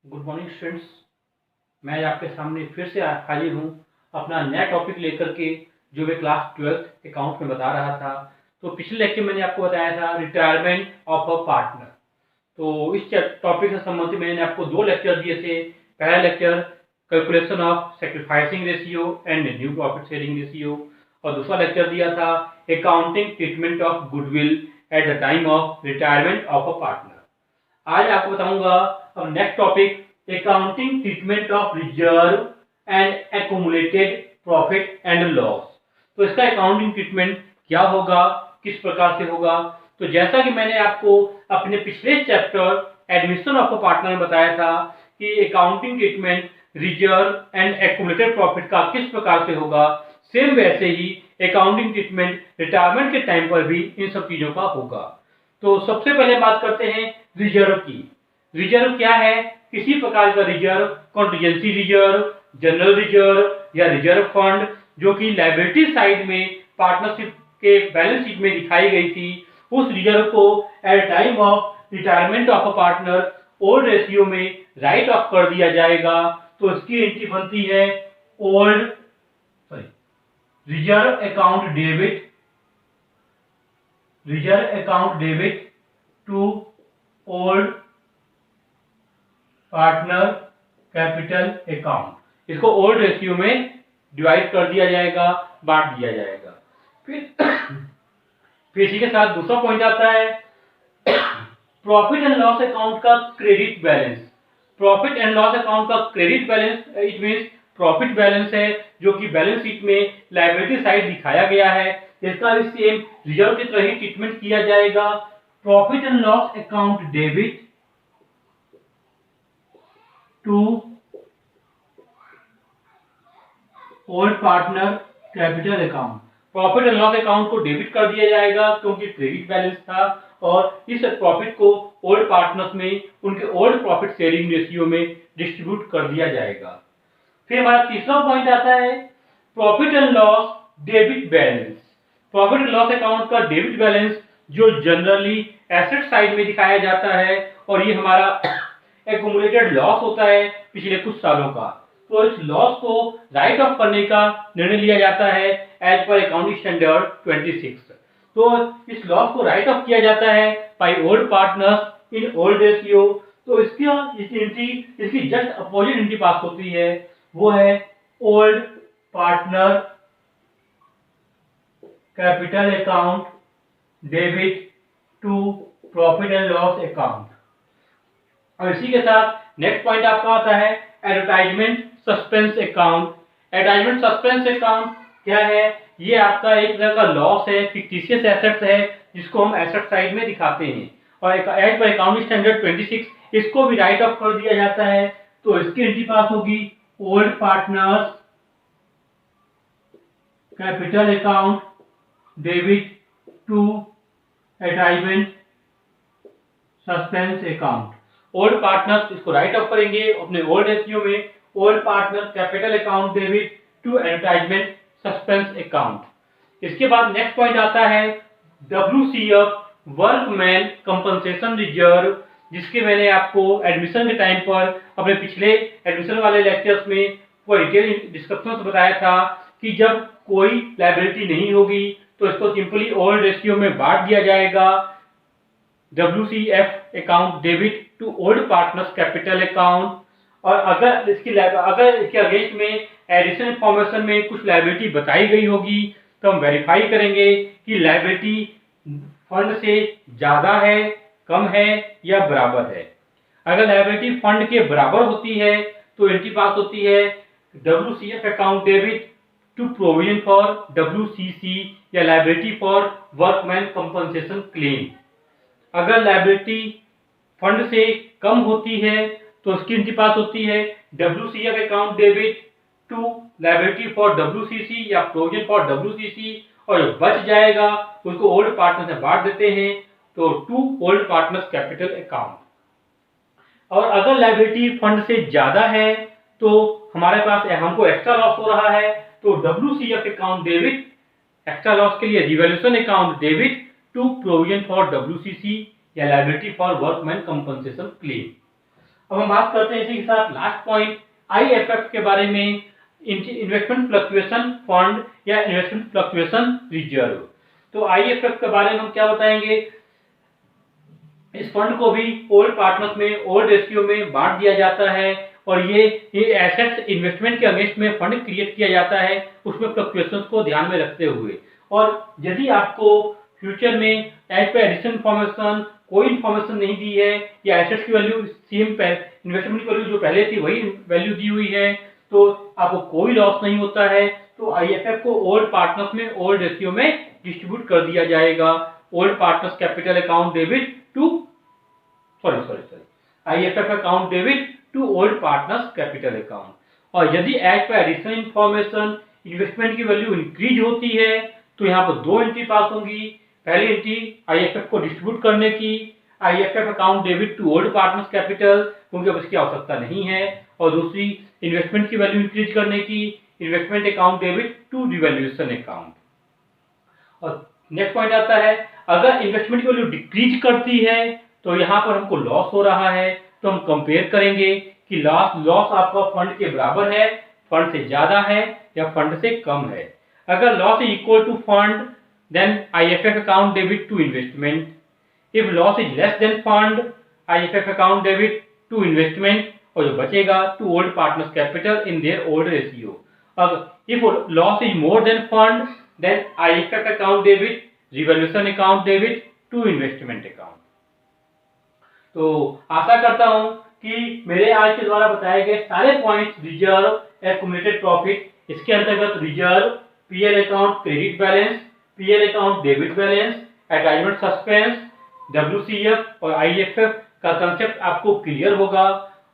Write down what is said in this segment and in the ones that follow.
Good morning students. मैं आपके सामने फिर से हाजिर हूँ अपना नया टॉपिक लेकर के, जो मैं क्लास 12th अकाउंट में बता रहा था। तो पिछले लेक्चर मैंने आपको बताया था रिटायरमेंट ऑफ अ पार्टनर। तो इस टॉपिक से संबंधित मैंने आपको दो लेक्चर दिए थे। पहला lecture calculation of sacrificing ratio and new profit sharing ratio, और दूसरा लेक्चर दिया था accounting treatment of goodwill at the time of retirement of a partner. आज आपको बताऊंगा अब next topic accounting treatment of reserve and accumulated profit and loss. तो इसका अकाउंटिंग ट्रीटमेंट क्या होगा, किस प्रकार से होगा। तो जैसा कि मैंने आपको अपने पिछले chapter admission of a partner में बताया था कि accounting treatment reserve and accumulated profit का किस प्रकार से होगा, सेम वैसे ही अकाउंटिंग ट्रीटमेंट रिटायरमेंट के टाइम पर भी इन सब चीजों का होगा। तो सबसे पहले बात करते हैं रिजर्व की। रिजर्व क्या है? किसी प्रकार का reserve, contingency reserve, general reserve या रिजर्व फंड, जो कि लायबिलिटी साइड में पार्टनरशिप के बैलेंस शीट में दिखाई गई थी, उस रिजर्व को at time of retirement of a partner old ratio में राइट ऑफ कर दिया जाएगा। तो इसकी एंट्री बनती है old reserve account debit, reserve account debit to old partner capital account. इसको ओल्ड रेशियो में डिवाइड कर दिया जाएगा, बांट दिया जाएगा। फिर इसी के साथ दूसरा पॉइंट आता है प्रॉफिट एंड लॉस अकाउंट का credit balance. Profit and loss account का credit balance it means profit balance है जो कि बैलेंस शीट में लायबिलिटी साइड दिखाया गया है। इसका भी सेम रिजर्व की तरह ही ट्रीटमेंट किया जाएगा। Profit and loss account debit to old partner capital account. Profit and loss account को डेबिट कर दिया जाएगा क्योंकि क्रेडिट बैलेंस था, और इस प्रॉफिट को ओल्ड पार्टनर्स में उनके ओल्ड प्रॉफिट शेयरिंग रेशियो में डिस्ट्रीब्यूट कर दिया जाएगा। फिर हमारा तीसरा पॉइंट आता है profit and loss debit balance. Profit and loss account का डेबिट बैलेंस जो जनरली एसेट साइड में दिखाया जाता है, और ये हमारा एक्यूमुलेटेड लॉस होता है पिछले कुछ सालों का। तो इस लॉस को राइट ऑफ करने का निर्णय लिया जाता है एज पर अकाउंटिंग स्टैंडर्ड 26। तो इस लॉस को राइट ऑफ किया जाता है by old partners in old ratio. तो इसकी जस्ट अपोजिट एंट्री पास होती है, वो है old partner capital account debit to profit and loss account. और इसी के साथ नेक्स्ट पॉइंट आपका आता है advertisement suspense account. Advertisement suspense account क्या है? ये आपका एक तरह का लॉस है, फिक्टिशियस एसेट्स है, जिसको हम एसेट साइड में दिखाते हैं, और एज पर अकाउंटिंग स्टैंडर्ड 26 इसको भी राइट ऑफ कर दिया जाता है। तो इसकी एंट्री पास होगी old partners capital account debit to advertisement suspense account. Old partners इसको राइट ऑफ करेंगे अपने ओल्ड रेशियो में, old partner capital account debit to advertisement suspense account. इसके बाद नेक्स्ट पॉइंट आता है WCF वर्कमैन कंपनसेशन रिजर्व, जिसके मैंने आपको एडमिशन के टाइम पर अपने पिछले एडमिशन वाले लेक्चर्स में पूरा डिटेल डिस्क्रिप्शन बताया था कि जब कोई लायबिलिटी नहीं होगी तो इसको सिंपली ओल्ड रेशियो में बांट दिया जाएगा। WCF account debit to old partners capital account. और अगर इसके अगेंस्ट में एडिशनल इंफॉर्मेशन में कुछ लायबिलिटी बताई गई होगी तो हम वेरीफाई करेंगे कि लायबिलिटी फंड से ज्यादा है, कम है या बराबर है। अगर लायबिलिटी फंड के बराबर होती है तो एंट्री पास होती है WCF account debit to provision for WCC या liability for workman compensation claim. अगर लायबिलिटी फंड से कम होती है तो उसकी एंट्री पास होती है WCF account debit to liability for WCC या प्रोविजन फॉर WCC, और जो बच जाएगा उसको ओल्ड पार्टनर से बांट देते हैं, तो to old partners capital account. और अगर लायबिलिटी फंड से ज्यादा है तो हमारे पास हमको एक्स्ट्रा लॉस हो रहा है, तो WCF account debit extra loss के लिए revaluation account debit to provision for WCC या liability for workman compensation claim. अब हम बात करते हैं इसी के साथ लास्ट पॉइंट IFF के बारे में, इन्वेस्टमेंट फ्लक्चुएशन फंड या इन्वेस्टमेंट फ्लक्चुएशन रिजर्व। तो IFF के बारे में हम क्या बताएंगे, इस फंड को भी ओल्ड पार्टनर्स में ओल्ड रेशियो में बांट दिया जाता है और ये एसेट्स इन्वेस्टमेंट के अगेंस्ट में फंड क्रिएट किया जाता है, उसमें फ्लक्चुएशंस को ध्यान में रखते हुए। और यदि आपको फ्यूचर में एज पर एडिशनल इन्फॉर्मेशन कोई इन्फॉर्मेशन नहीं दी है या एसेट्स की वैल्यू सेम इन्वेस्टमेंट की वैल्यू जो पहले थी वही वैल्यू दी हुई है, तो आपको कोई लॉस नहीं होता है। तो IFF को ओल्ड पार्टनर्स में ओल्ड रेशियो में डिस्ट्रीब्यूट कर दिया जाएगा। Old partners capital account debit to IFF account debit to old partners capital account. और यदि एज पर एडिशनल इन्फॉर्मेशन इन्वेस्टमेंट की वैल्यू इंक्रीज होती है तो यहाँ पर दो एंट्री पास होंगी। पहली एंट्री IFF को डिस्ट्रीब्यूट करने की, IFF account debit to old partners capital, क्योंकि अब इसकी आवश्यकता नहीं है। और दूसरी इन्वेस्टमेंट की वैल्यू इंक्रीज करने की, investment account debit to revaluation account. और नेक्स्ट पॉइंट आता है, अगर इन्वेस्टमेंट की वैल्यू डिक्रीज करती है तो यहाँ पर हमको लॉस हो रहा है, तो हम कंपेयर करेंगे कि लॉस आपका फंड के बराबर है, फंड से ज्यादा है या फंड से कम है। अगर loss is equal to fund then IFF account debit to investment. If loss is less than fund IFF account debit to investment, और जो बचेगा to old partners capital in their old ratio. अगर if loss is more than fund then IFF account debit revaluation account debit to investment account. तो आशा करता हूं कि मेरे आज के द्वारा बताए गए सारे पॉइंट्स रिजर्व एक्युमुलेटेड प्रॉफिट, इसके अंतर्गत reserve, PL account credit balance, PL account debit balance, attachment suspense, WCF और IFF का कंसेप्ट आपको क्लियर होगा।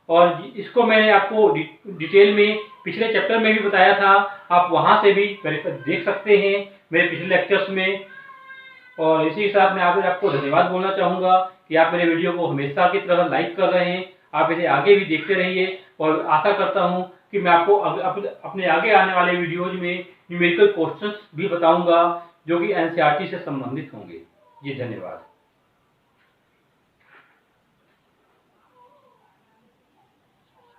और इसको मैंने आपको डिटेल में पिछले चैप्टर में भी बताया था, आप वहां से भी देख सकते हैं मेरे पिछले लेक्चर्स में। और इसी के साथ मैं आपको धन्यवाद बोलना चाहूंगा कि आप मेरे वीडियो को हमेशा की तरह लाइक कर रहे हैं। आप इसे आगे भी देखते रहिए और आशा करता हूं कि मैं आपको अपने आगे आने वाले वीडियोज में न्यूमेरिकल क्वेश्चंस भी बताऊंगा जो कि NCERT से संबंधित होंगे। जी धन्यवाद।